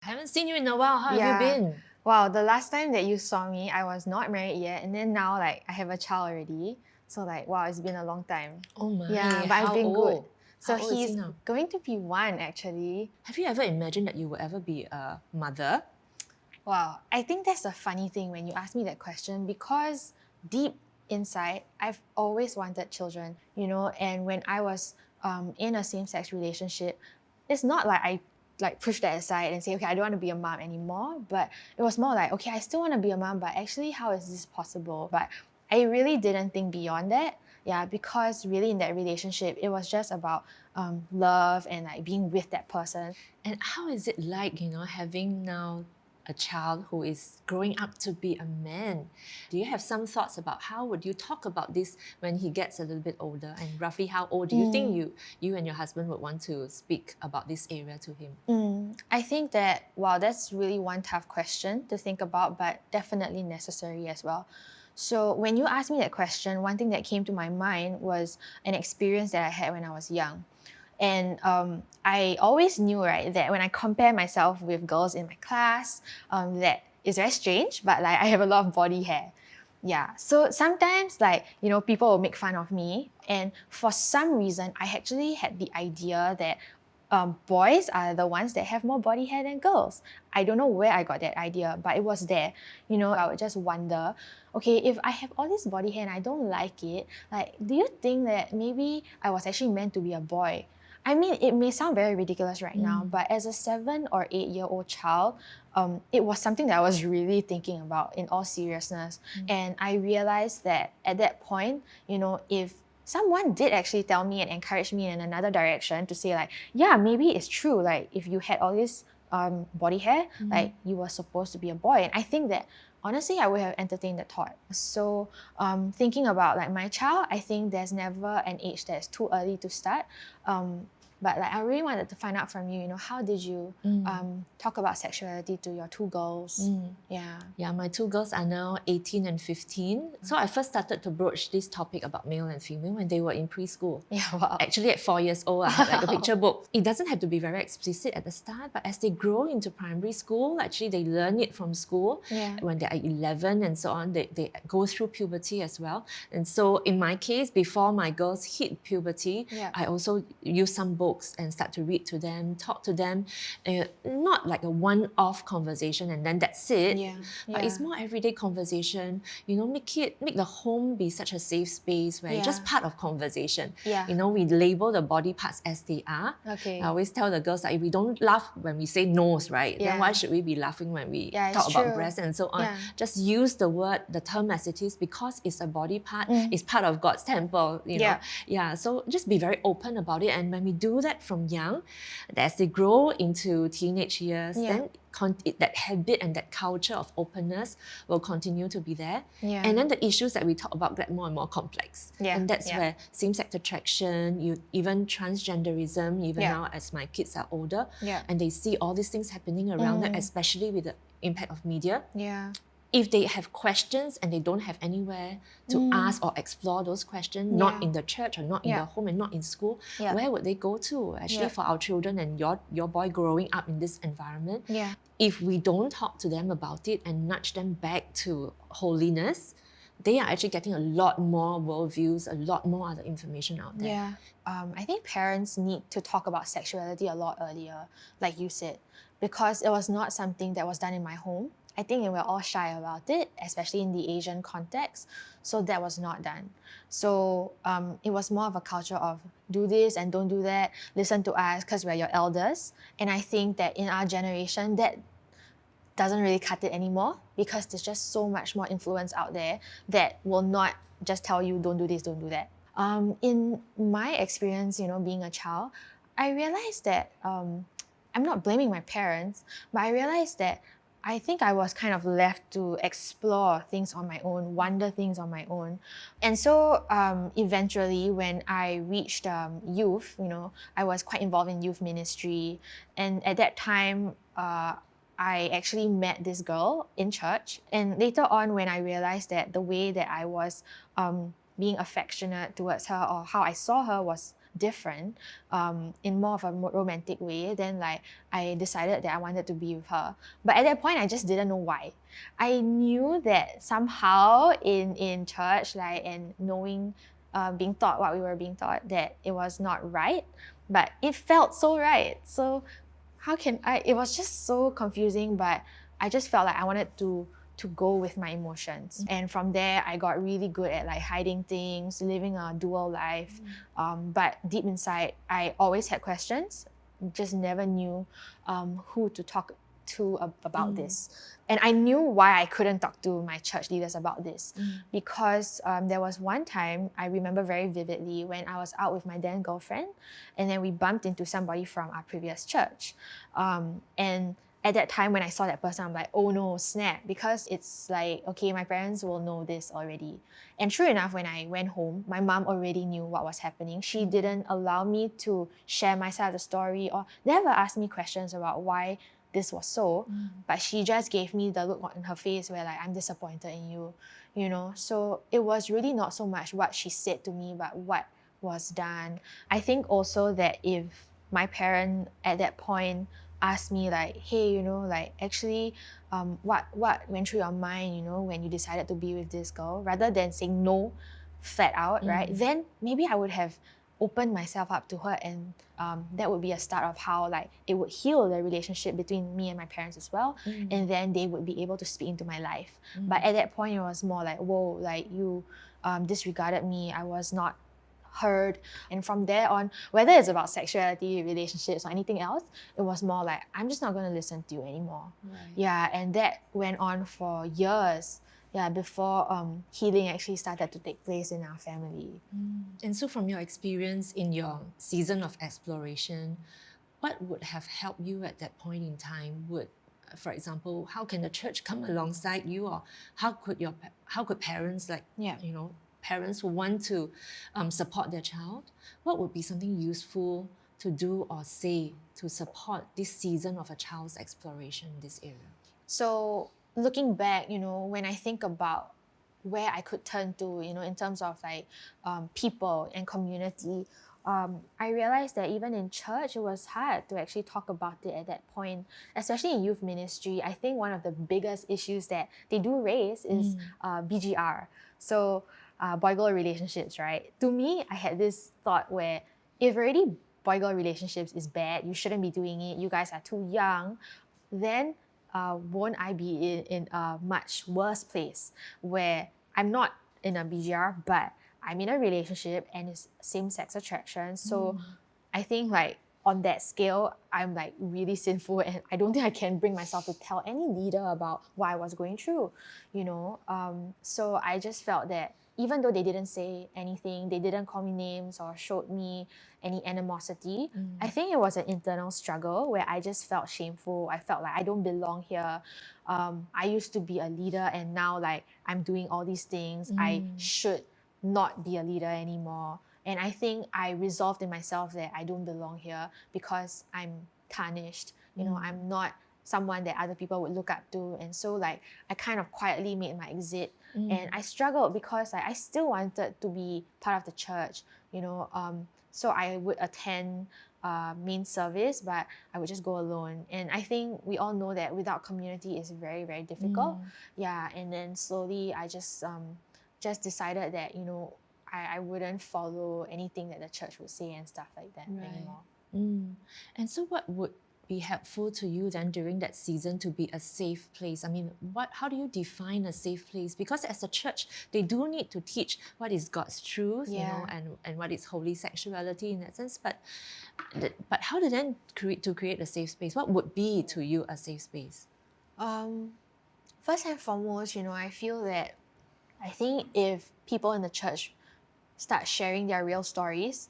I haven't seen you in a while. How have you Yeah. been? Wow, the last time that you saw me, I was not married yet, and then now like I have a child already. So like wow, it's been a long time. Oh my, Yeah, but I've how been good. old? So How old is he he's now? going to be 1 actually. Have you ever imagined that you will ever be a mother? Wow, I think that's a funny thing when you ask me that question because deep inside, I've always wanted children, and when I was in a same-sex relationship, it's not like I like push that aside and say, okay, I don't want to be a mom anymore, but it was more like, okay, I still want to be a mom, but actually, how is this possible? But I really didn't think beyond that. Yeah, because really in that relationship, it was just about love and like being with that person. And how is it like, having now a child who is growing up to be a man? Do you have some thoughts about how would you talk about this when he gets a little bit older? And roughly how old do you think you and your husband would want to speak about this area to him? I think that, wow, that's really one tough question to think about, but definitely necessary as well. So, when you asked me that question, one thing that came to my mind was an experience that I had when I was young. And I always knew, right, that when I compare myself with girls in my class, that is very strange, but like I have a lot of body hair. Yeah. So sometimes, like, people will make fun of me. And for some reason, I actually had the idea that boys are the ones that have more body hair than girls. I don't know where I got that idea, but it was there. I would just wonder, okay, if I have all this body hair and I don't like it, like, do you think that maybe I was actually meant to be a boy? I mean, it may sound very ridiculous right now, but as a 7 or 8 year old child, it was something that I was really thinking about in all seriousness. And I realized that at that point, if someone did actually tell me and encourage me in another direction to say like, yeah, maybe it's true. Like if you had all this body hair, like you were supposed to be a boy. And I think that honestly, I would have entertained the thought. So thinking about like my child, I think there's never an age that's too early to start. But like I really wanted to find out from you, how did you talk about sexuality to your 2 girls? Yeah. Yeah, my 2 girls are now 18 and 15. So I first started to broach this topic about male and female when they were in preschool. Yeah, wow. Actually, at 4 years old, I had like a picture book. It doesn't have to be very explicit at the start, but as they grow into primary school, actually they learn it from school. Yeah. When they are 11 and so on, they go through puberty as well. And so in my case, before my girls hit puberty, Yeah. I also use some books and start to read to them, talk to them. Not like a one-off conversation and then that's it. Yeah. But it's more everyday conversation. Make the home be such a safe space where it's just part of conversation. Yeah. We label the body parts as they are. Okay. I always tell the girls that if we don't laugh when we say nose, right? Yeah. Then why should we be laughing when we Yeah, talk it's about true. breasts and so on? Yeah. Just use the term as it is because it's a body part. It's part of God's temple. Yeah. Yeah. So just be very open about it. And when we do that from young, as they grow into teenage years, then that habit and that culture of openness will continue to be there. Yeah. And then the issues that we talk about get more and more complex. Yeah. And that's where same-sex attraction, even transgenderism, even now as my kids are older, and they see all these things happening around them, especially with the impact of media. Yeah. If they have questions and they don't have anywhere to ask or explore those questions, not in the church or not in the home and not in school, where would they go to? Actually, for our children and your boy growing up in this environment, if we don't talk to them about it and nudge them back to holiness, they are actually getting a lot more worldviews, a lot more other information out there. Yeah. I think parents need to talk about sexuality a lot earlier, like you said, because it was not something that was done in my home. I think we're all shy about it, especially in the Asian context. So that was not done. So it was more of a culture of do this and don't do that, listen to us because we're your elders. And I think that in our generation, that doesn't really cut it anymore because there's just so much more influence out there that will not just tell you don't do this, don't do that. In my experience, being a child, I realized that I'm not blaming my parents, but I realized that I think I was kind of left to explore things on my own, wonder things on my own. And so eventually when I reached youth, I was quite involved in youth ministry. And at that time, I actually met this girl in church. And later on, when I realized that the way that I was being affectionate towards her or how I saw her was different, in more of a romantic way, then like I decided that I wanted to be with her. But at that point, I just didn't know why. I knew that somehow in church, like, and knowing, being taught what we were being taught, that it was not right, but it felt so right. So how can I? It was just so confusing, but I just felt like I wanted to go with my emotions. And from there, I got really good at like hiding things, living a dual life. But deep inside, I always had questions, just never knew who to talk to about this. And I knew why I couldn't talk to my church leaders about this, because there was one time I remember very vividly when I was out with my then girlfriend, and then we bumped into somebody from our previous church. And at that time when I saw that person, I'm like, oh no, snap, because it's like, okay, my parents will know this already. And true enough, when I went home, my mom already knew what was happening. She didn't allow me to share my side of the story or never asked me questions about why this was so, but she just gave me the look on her face where like, I'm disappointed in you, you know? So it was really not so much what she said to me, but what was done. I think also that if my parent at that point asked me like, hey, you know, like actually what went through your mind, you know, when you decided to be with this girl, rather than saying no flat out, right, then maybe I would have opened myself up to her, and that would be a start of how like it would heal the relationship between me and my parents as well, and then they would be able to speak into my life. But at that point, it was more like, whoa, like you disregarded me, I was not heard. And from there on, whether it's about sexuality, relationships, or anything else, it was more like, I'm just not going to listen to you anymore. Yeah, and that went on for years, yeah, before healing actually started to take place in our family. And so from your experience in your season of exploration, what would have helped you at that point in time? For example, how can the church come alongside you, or how could parents, like, you know, parents who want to support their child, what would be something useful to do or say to support this season of a child's exploration in this area? So looking back, you know, when I think about where I could turn to, you know, in terms of like people and community, I realized that even in church, it was hard to actually talk about it at that point, especially in youth ministry. I think one of the biggest issues that they do raise is BGR. So boy-girl relationships, right? To me, I had this thought where if already boy-girl relationships is bad, you shouldn't be doing it, you guys are too young, then won't I be in a much worse place where I'm not in a BGR, but I'm in a relationship and it's same-sex attraction. So I think like on that scale, I'm like really sinful, and I don't think I can bring myself to tell any leader about what I was going through, you know? So I just felt that even though they didn't say anything, they didn't call me names or showed me any animosity, I think it was an internal struggle where I just felt shameful. I felt like I don't belong here. I used to be a leader, and now like I'm doing all these things. I should not be a leader anymore. And I think I resolved in myself that I don't belong here because I'm tarnished. You know, I'm not someone that other people would look up to. And so like I kind of quietly made my exit. And I struggled because like, I still wanted to be part of the church, you know. So I would attend main service, but I would just go alone. And I think we all know that without community is very, very difficult. Yeah, and then slowly I just decided that, you know, I wouldn't follow anything that the church would say and stuff like that anymore. And so what would be helpful to you then during that season to be a safe place? I mean, how do you define a safe place? Because as a church, they do need to teach what is God's truth, you know, and what is holy sexuality in that sense. But how to then create a safe space? What would be to you a safe space? First and foremost, you know, I think if people in the church start sharing their real stories,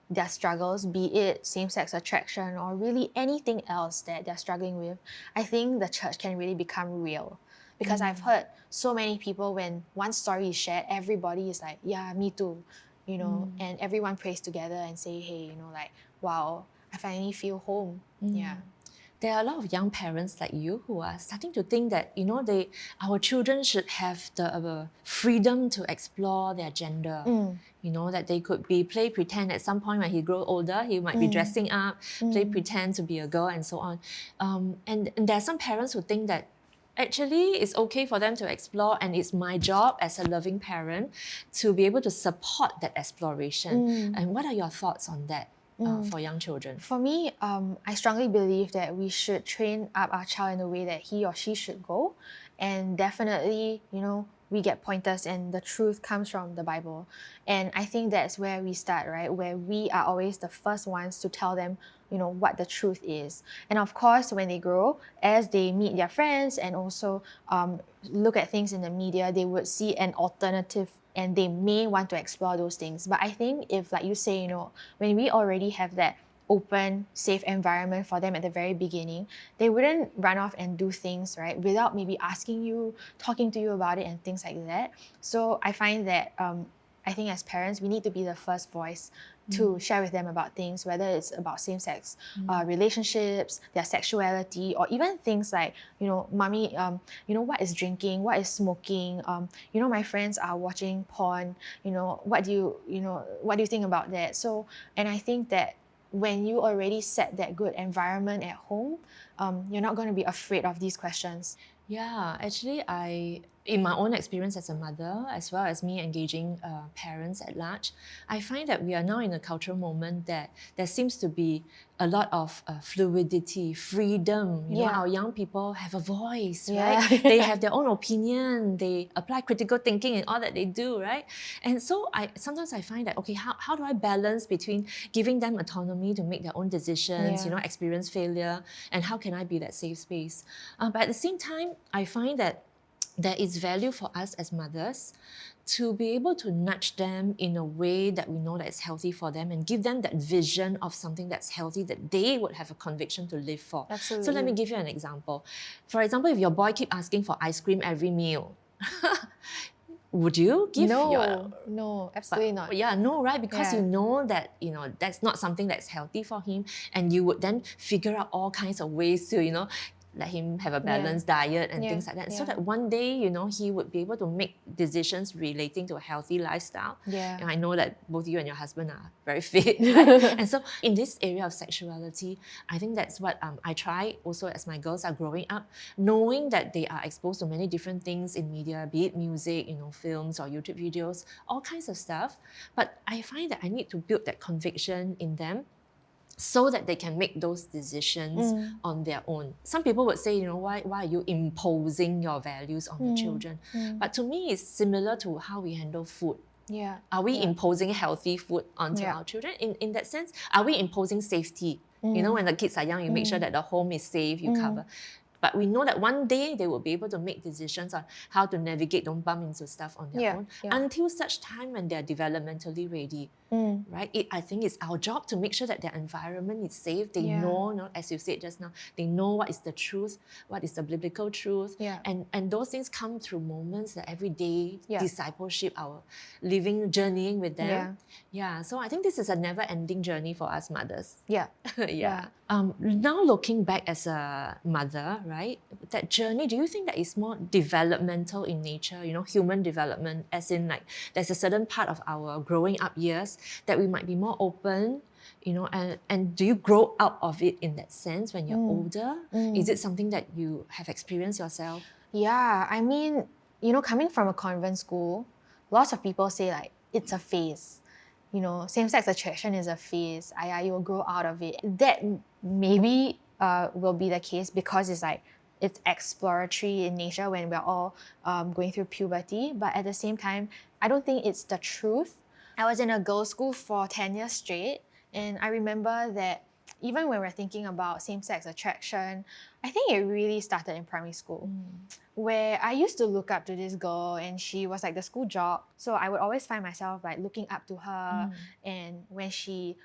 their struggles, be it same-sex attraction or really anything else that they're struggling with, I think the church can really become real. Because I've heard so many people, when one story is shared, everybody is like, yeah, me too, you know, and everyone prays together and say, hey, you know, like, wow, I finally feel home. Yeah. there are a lot of young parents like you who are starting to think that, our children should have the freedom to explore their gender. That they could play pretend at some point when he grows older, he might be dressing up, play pretend to be a girl and so on. And there are some parents who think that actually it's okay for them to explore, and it's my job as a loving parent to be able to support that exploration. And what are your thoughts on that for young children? For me, I strongly believe that we should train up our child in the way that he or she should go. And definitely, we get pointers and the truth comes from the Bible. And I think that's where we start, right? Where we are always the first ones to tell them, what the truth is. And of course, when they grow, as they meet their friends and also look at things in the media, they would see an alternative and they may want to explore those things. But I think if, like you say, when we already have that open, safe environment for them at the very beginning, they wouldn't run off and do things, right, without maybe asking you, talking to you about it and things like that. So I find that I think as parents, we need to be the first voice to share with them about things, whether it's about same-sex relationships, their sexuality, or even things like, mommy, what is drinking, what is smoking, my friends are watching porn, what do you think about that? So, and I think that when you already set that good environment at home, you're not going to be afraid of these questions. Yeah, actually, in my own experience as a mother, as well as me engaging parents at large, I find that we are now in a cultural moment that there seems to be a lot of fluidity, freedom. Our young people have a voice, right? They have their own opinion. They apply critical thinking in all that they do, right? And so sometimes I find that, okay, how do I balance between giving them autonomy to make their own decisions, experience failure, and how can I be that safe space? But at the same time, I find that there is value for us as mothers to be able to nudge them in a way that we know that is healthy for them and give them that vision of something that's healthy that they would have a conviction to live for. Absolutely. So let me give you an example. For example, if your boy keep asking for ice cream every meal, would you give No, absolutely not. Yeah, no, right? Because you know that that's not something that's healthy for him, and you would then figure out all kinds of ways to let him have a balanced diet and things like that, so that one day he would be able to make decisions relating to a healthy lifestyle. And I know that both you and your husband are very fit, right? And so in this area of sexuality, I think that's what I try also as my girls are growing up, knowing that they are exposed to many different things in media, be it music, films or YouTube videos, all kinds of stuff. But I find that I need to build that conviction in them so that they can make those decisions on their own. Some people would say, why are you imposing your values on the children? But to me, it's similar to how we handle food. Are we imposing healthy food onto our children? In that sense, are we imposing safety? When the kids are young, you make sure that the home is safe, you cover. But we know that one day they will be able to make decisions on how to navigate, don't bump into stuff on their own, until such time when they're developmentally ready. Right? I think it's our job to make sure that their environment is safe. They know, as you said just now, they know what is the truth, what is the biblical truth. And those things come through moments that everyday discipleship, our living, journeying with them. So I think this is a never-ending journey for us mothers. Now looking back as a mother, right, that journey, do you think that is more developmental in nature, human development, as in like there's a certain part of our growing up years that we might be more open, and do you grow out of it in that sense when you're older? Is it something that you have experienced yourself? Yeah, I mean, coming from a convent school, lots of people say like it's a phase. Same-sex attraction is a phase. You will grow out of it. That maybe will be the case because it's exploratory in nature when we're all going through puberty. But at the same time, I don't think it's the truth. I was in a girls' school for 10 years straight, and I remember that even when we're thinking about same-sex attraction, I think it really started in primary school, where I used to look up to this girl and she was like the school jock. So I would always find myself like looking up to her. And when she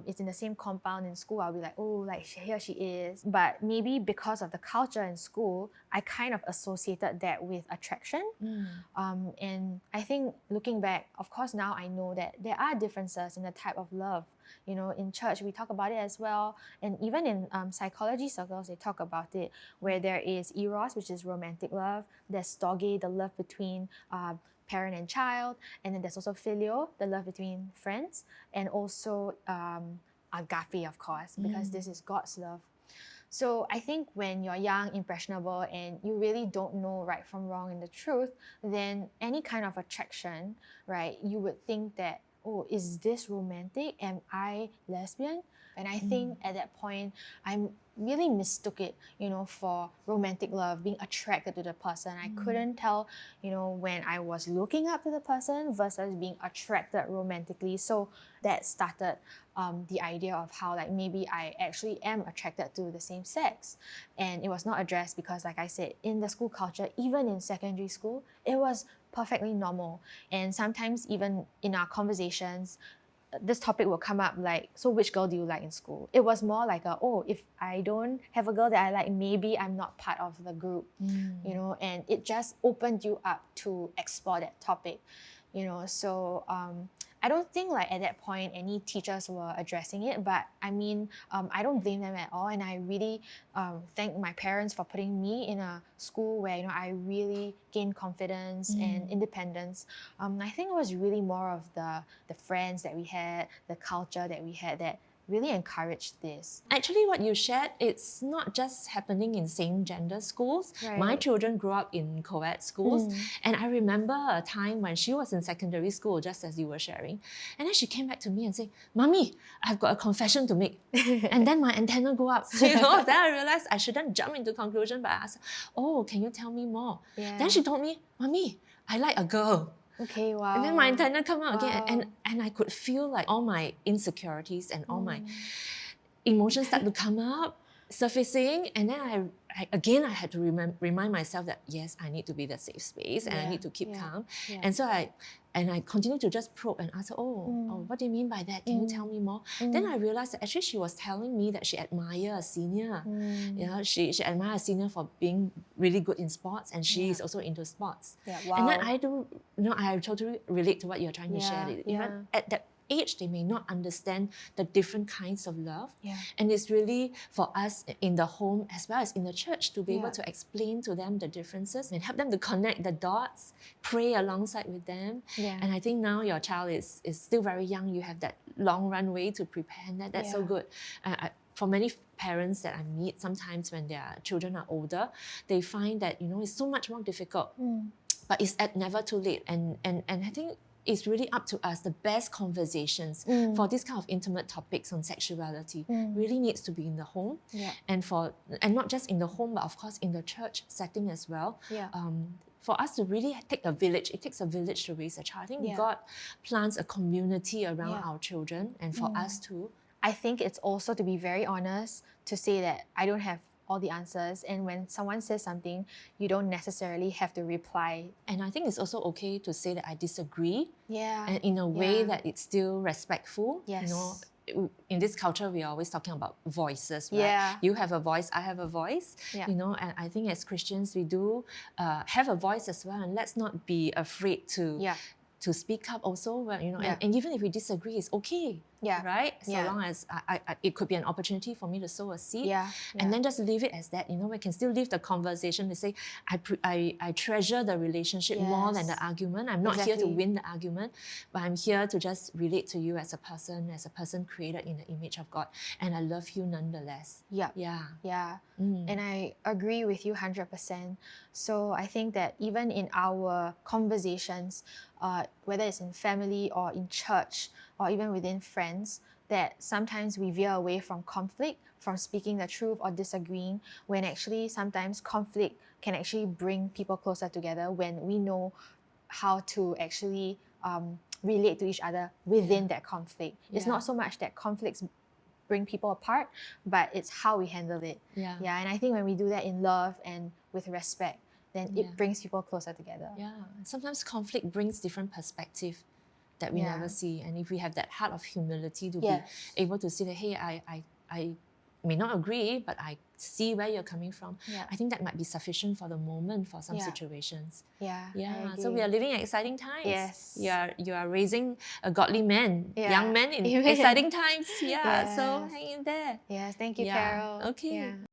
is in the same compound in school, I'll be like, oh, like here she is. But maybe because of the culture in school, I kind of associated that with attraction. And I think looking back, of course, now I know that there are differences in the type of love In church, we talk about it as well. And even in psychology circles, they talk about it, where there is eros, which is romantic love. There's storge, the love between parent and child. And then there's also filio, the love between friends. And also agape, of course, because this is God's love. So I think when you're young, impressionable, and you really don't know right from wrong and the truth, then any kind of attraction, right, you would think that, oh, is this romantic? Am I lesbian? And I think at that point, I really mistook it, for romantic love, being attracted to the person. I couldn't tell, when I was looking up to the person versus being attracted romantically. So that started the idea of how like maybe I actually am attracted to the same sex. And it was not addressed because, like I said, in the school culture, even in secondary school, it was perfectly normal. And sometimes even in our conversations, this topic will come up like, so which girl do you like in school? It was more like if I don't have a girl that I like, maybe I'm not part of the group, and it just opened you up to explore that topic, so I don't think like at that point any teachers were addressing it, but I mean, I don't blame them at all, and I really thank my parents for putting me in a school where I really gained confidence and independence. I think it was really more of the friends that we had, the culture that we had that really encouraged this. Actually, what you shared, it's not just happening in same gender schools. Right. My children grew up in co-ed schools, and I remember a time when she was in secondary school, just as you were sharing, and then she came back to me and said, "Mommy, I've got a confession to make." And then my antenna go up. Then I realized I shouldn't jump into conclusion, but I asked, "Oh, can you tell me more?" Yeah. Then she told me, "Mommy, I like a girl." Okay, wow. And then my antenna come out again, and I could feel like all my insecurities and all my emotions start to come up, surfacing, and then I had to remind myself that yes, I need to be the safe space and I need to keep calm. And so I continued to just probe and ask her, what do you mean by that? Can you tell me more? Then I realized that actually she was telling me that she admired a senior. She admired a senior for being really good in sports, and she is also into sports. And then I totally relate to what you're trying to share. Even at that age, they may not understand the different kinds of love. And it's really for us in the home as well as in the church to be able to explain to them the differences and help them to connect the dots, pray alongside with them. And I think now your child is still very young. You have that long runway to prepare, and that's so good. For many parents that I meet, sometimes when their children are older, they find that it's so much more difficult. But it's never too late. And I think it's really up to us. The best conversations for this kind of intimate topics on sexuality really needs to be in the home, and not just in the home, but of course in the church setting as well. For us to really take a village, it takes a village to raise a child. I think God plants a community around our children, and for us too. I think it's also, to be very honest, to say that I don't have all the answers, and when someone says something, you don't necessarily have to reply. And I think it's also okay to say that I disagree, and in a Yeah. way that it's still respectful. Yes. In this culture, we are always talking about voices, right? You have a voice, I have a voice. And I think as Christians, we do have a voice as well, and let's not be afraid to speak up also. And even if we disagree, it's okay. Right? So long as it could be an opportunity for me to sow a seed, and then just leave it as that. We can still leave the conversation to say, I treasure the relationship more than the argument. I'm not here to win the argument, but I'm here to just relate to you as a person created in the image of God, and I love you nonetheless. And I agree with you 100%. So I think that even in our conversations, whether it's in family or in church or even within friends, that sometimes we veer away from conflict, from speaking the truth or disagreeing, when actually sometimes conflict can actually bring people closer together when we know how to actually relate to each other within that conflict. It's not so much that conflicts bring people apart, but it's how we handle it. And I think when we do that in love and with respect, then it brings people closer together. Sometimes conflict brings different perspective that we never see, and if we have that heart of humility to be able to see that, hey, I may not agree, but I see where you're coming from. Yeah. I think that might be sufficient for the moment for some Yeah. situations. Yeah. I Yeah, agree. so we are living in exciting times. Yes. You are raising a godly man, Yeah. young men in Amen. exciting times. Yeah, so Yes. hang in there. Yes. Thank you, Yeah. Carol. Okay. Yeah.